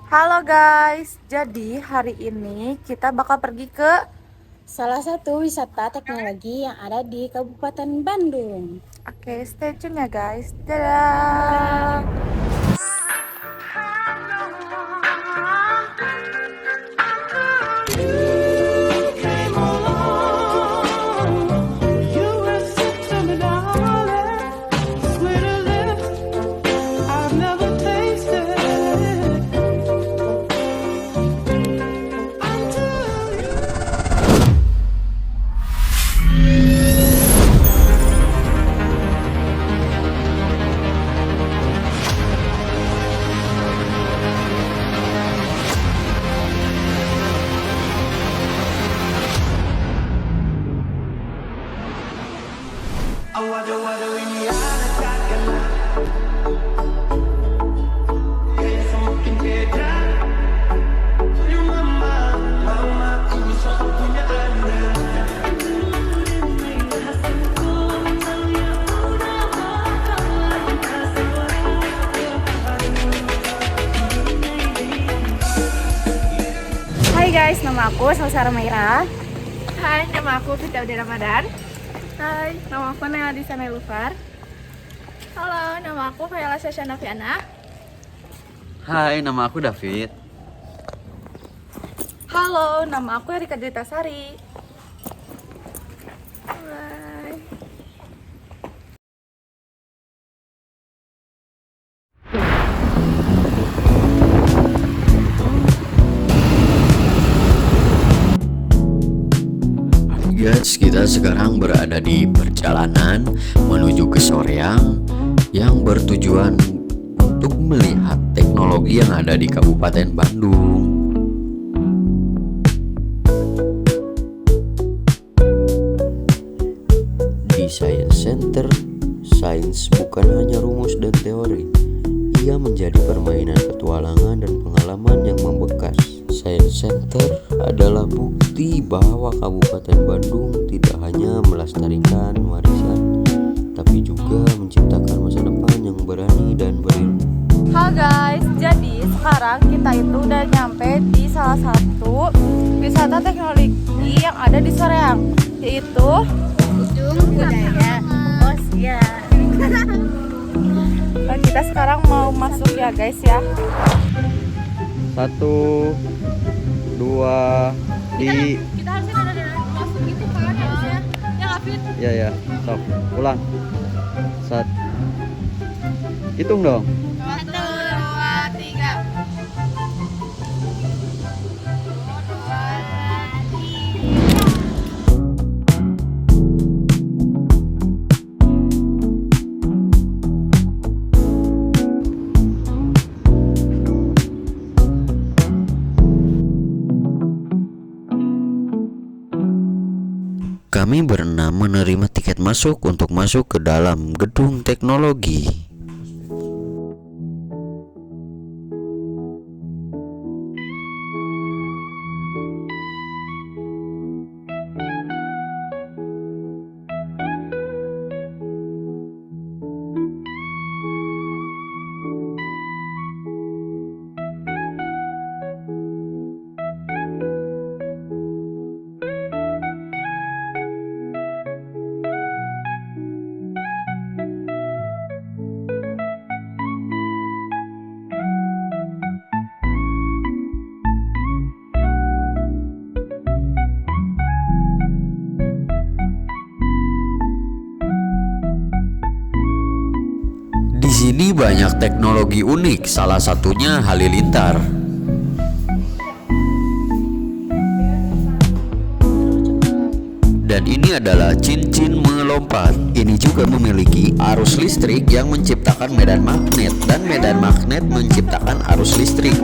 Halo guys, jadi hari ini kita bakal pergi ke Salah satu wisata teknologi yang ada di Kabupaten Bandung. Oke, stay tune ya guys. Dadah. Dadah. Hai guys, nama aku Salsara Maira. Hai, nama aku Vita Ude Ramadan. Hai, nama aku Nela Disana Lufar. Halo, nama aku Kayla Sasha Noviana. Hai, nama aku David. Halo, nama aku Erika Sari. Hai. Guys, kita sekarang berada di perjalanan menuju ke Soreang yang bertujuan untuk melihat teknologi yang ada di Kabupaten Bandung. Di Science Center, sains bukan hanya rumus dan teori. Ia menjadi permainan petualangan dan pengalaman yang membekas. Science Center adalah bukti bahwa Kabupaten Bandung tidak hanya melestarikan warisan, tapi juga menciptakan masa depan yang berani dan berilmu. Halo guys, jadi sekarang kita itu udah nyampe di salah satu wisata teknologi yang ada di Soreang, yaitu Ujung Budaya Osya. Nah, kita sekarang mau masuk ya guys ya. 1, 2, di Kita harusnya ada masuk gitu kan harusnya. Ya nggak Fit? ya, stop, ulang. Hitung dong. 1, 2, 3. Kami berenam menerima tiket masuk untuk masuk ke dalam gedung teknologi. Di sini banyak teknologi unik, salah satunya halilintar. Dan ini adalah cincin melompat. Ini juga memiliki arus listrik yang menciptakan medan magnet, dan medan magnet menciptakan arus listrik.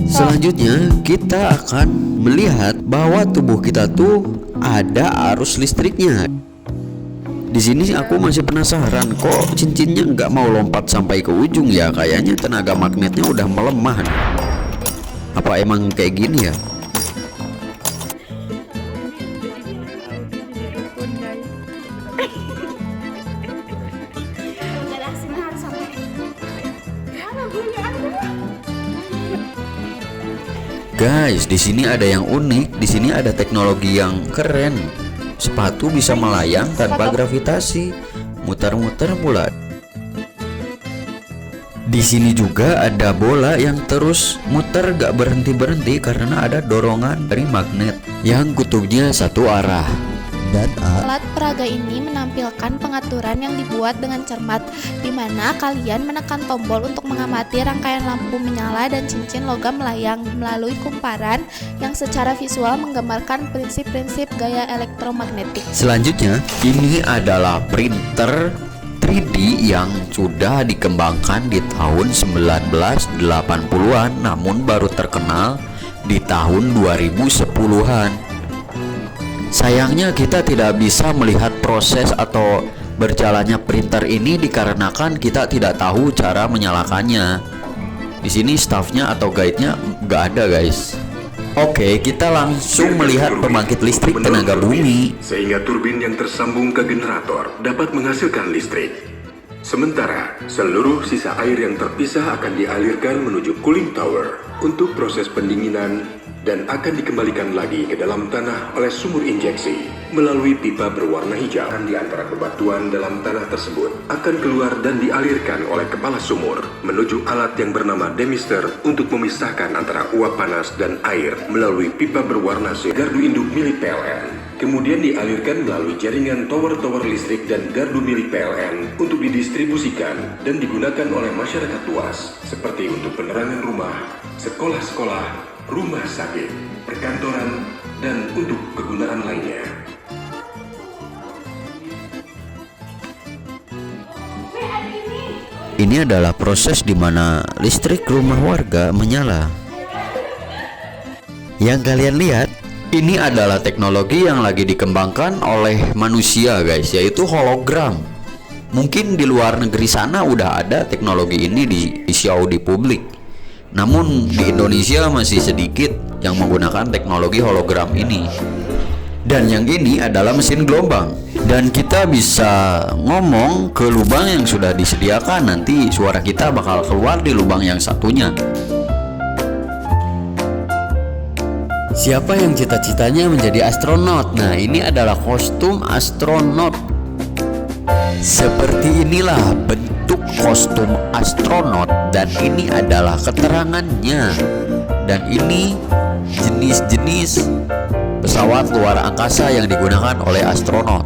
Selanjutnya kita akan melihat bahwa tubuh kita tuh ada arus listriknya. Di sini aku masih penasaran, kok cincinnya nggak mau lompat sampai ke ujung ya? Kayaknya tenaga magnetnya udah melemah. Apa emang kayak gini ya? Udah sini harus Guys, di sini ada yang unik, di sini ada teknologi yang keren. Sepatu bisa melayang tanpa gravitasi, muter-muter pula. Di sini juga ada bola yang terus muter gak berhenti-berhenti karena ada dorongan dari magnet yang kutubnya satu arah. Dan Alat peraga ini menampilkan pengaturan yang dibuat dengan cermat, di mana kalian menekan tombol untuk mengamati rangkaian lampu menyala dan cincin logam melayang melalui kumparan yang secara visual menggambarkan prinsip-prinsip gaya elektromagnetik. Selanjutnya, ini adalah printer 3D yang sudah dikembangkan di tahun 1980-an namun baru terkenal di tahun 2010-an. Sayangnya kita tidak bisa melihat proses atau berjalannya printer ini dikarenakan kita tidak tahu cara menyalakannya. Di sini staffnya atau guide-nya nggak ada, guys. Oke, kita langsung melihat pembangkit listrik tenaga bumi. Sehingga turbin yang tersambung ke generator dapat menghasilkan listrik. Sementara seluruh sisa air yang terpisah akan dialirkan menuju cooling tower untuk proses pendinginan dan akan dikembalikan lagi ke dalam tanah oleh sumur injeksi melalui pipa berwarna hijau. Di antara bebatuan dalam tanah tersebut akan keluar dan dialirkan oleh kepala sumur menuju alat yang bernama demister untuk memisahkan antara uap panas dan air melalui pipa berwarna gardu induk milik PLN. Kemudian dialirkan melalui jaringan tower-tower listrik dan gardu milik PLN untuk didistribusikan dan digunakan oleh masyarakat luas seperti untuk penerangan rumah, sekolah-sekolah, rumah sakit, perkantoran, dan untuk kegunaan lainnya. Ini adalah proses di mana listrik rumah warga menyala. Yang kalian lihat, ini adalah teknologi yang lagi dikembangkan oleh manusia, guys, yaitu hologram. Mungkin di luar negeri sana udah ada teknologi ini di show di publik. Namun di Indonesia masih sedikit yang menggunakan teknologi hologram ini. Dan yang ini adalah mesin gelombang. Dan kita bisa ngomong ke lubang yang sudah disediakan. Nanti suara kita bakal keluar di lubang yang satunya. Siapa yang cita-citanya menjadi astronot? Nah, ini adalah kostum astronot. Seperti inilah bentuk kostum astronot dan ini adalah keterangannya. Dan ini jenis-jenis pesawat luar angkasa yang digunakan oleh astronot.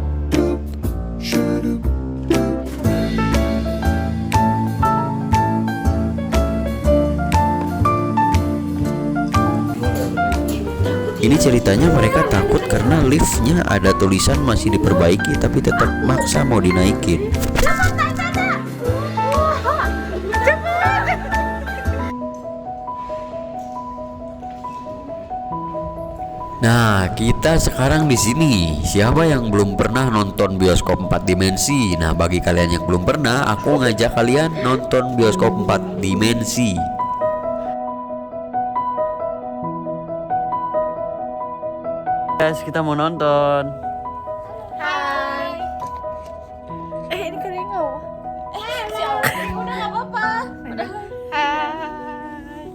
Ini ceritanya mereka takut karena liftnya ada tulisan masih diperbaiki tapi tetap maksa mau dinaikin. Nah, kita sekarang di sini. Siapa yang belum pernah nonton bioskop 4 dimensi? Nah, bagi kalian yang belum pernah, aku ngajak kalian nonton bioskop 4 dimensi. Guys, kita mau nonton. Hai. Ini kalian nggak? Si Allah. Udah nggak apa-apa. Udah. Hai.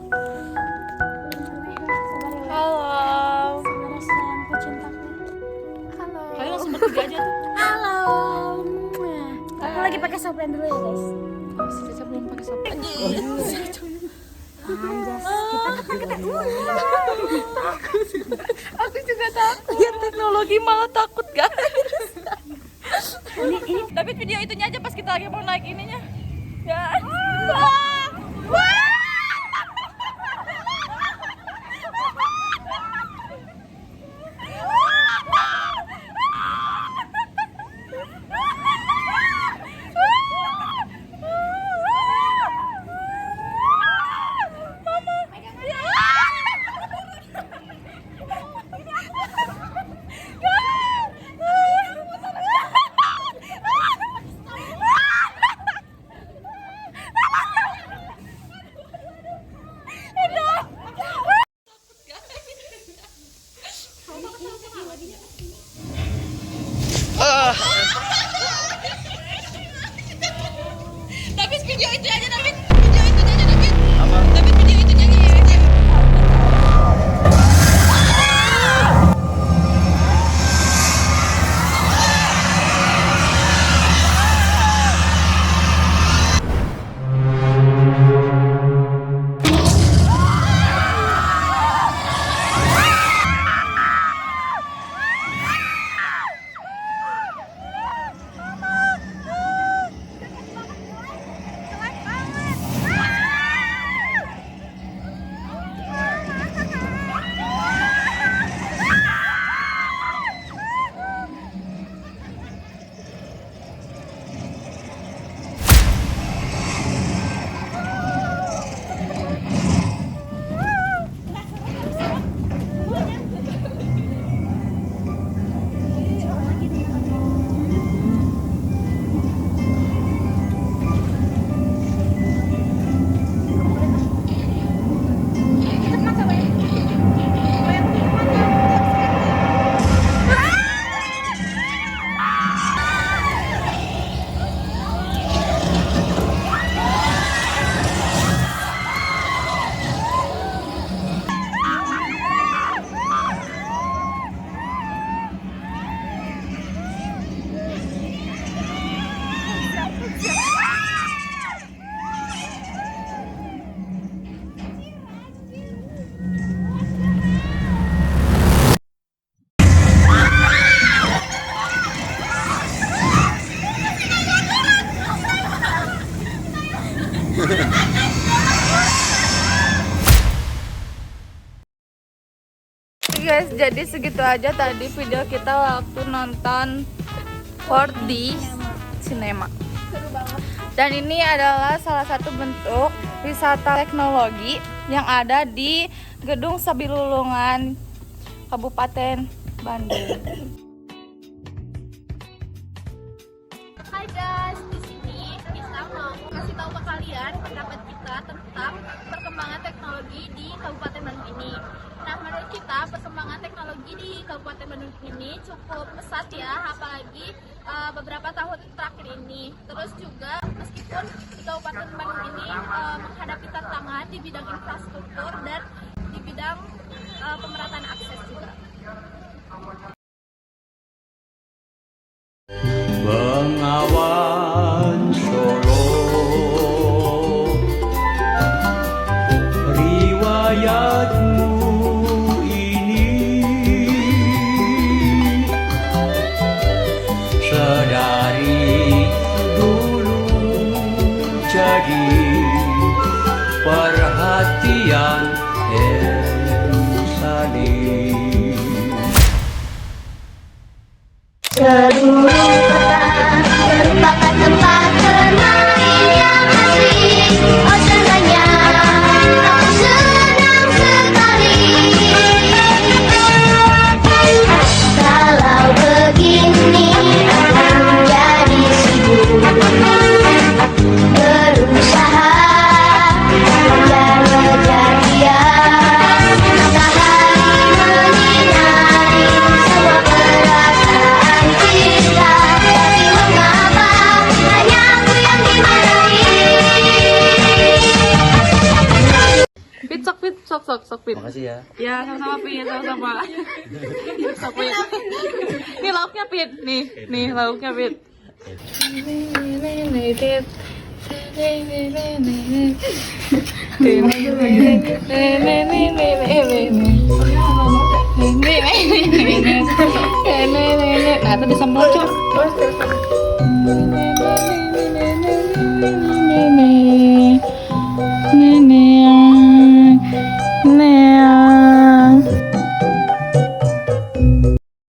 Halo. Halo. Kalian langsung bertiga aja tuh. Halo. Aku lagi pakai softline dulu ya, guys. Saya belum pakai softline. Aku juga takut. Lihat teknologi malah takut, guys. Ini. Tapi video itunya aja pas kita lagi mau naik ininya. Ya. Wah. video itu aja David. Video itu aja David. Apa? David video itu aja. Guys, jadi segitu aja tadi video kita waktu nonton 4D Cinema. Dan ini adalah salah satu bentuk wisata teknologi yang ada di Gedung Sabilulungan, Kabupaten Bandung. Hai guys, di sini kita mau kasih tahu ke kalian pendapat kita tentang perkembangan teknologi di Kabupaten Bandung ini. Nah, menurut kita perkembangan teknologi di Kabupaten Bandung ini cukup pesat ya, apalagi beberapa tahun terakhir ini. Terus juga meskipun di Kabupaten Bandung ini menghadapi tantangan di bidang infrastruktur dan di bidang pemerataan akses juga. Bengawan Solo, riwayatmu ini sedari dulu jadi perhatian saling. Seluruh kota merupakan tempat bermain yang asik. Oh senangnya, aku senang sekali. Kalau begini aku jadi sibuk berusaha mengejar dia. Matahari menyinari semua perasaan kita, tapi mengapa hanya aku yang dimarahi? Pit, sok Pit, sok Pit. Makasih ya. Ya, sama-sama Pit, sama-sama. Sok Pit. Nih lauknya Pit, nih lauknya Pit. Nah, itu bisa meluncur.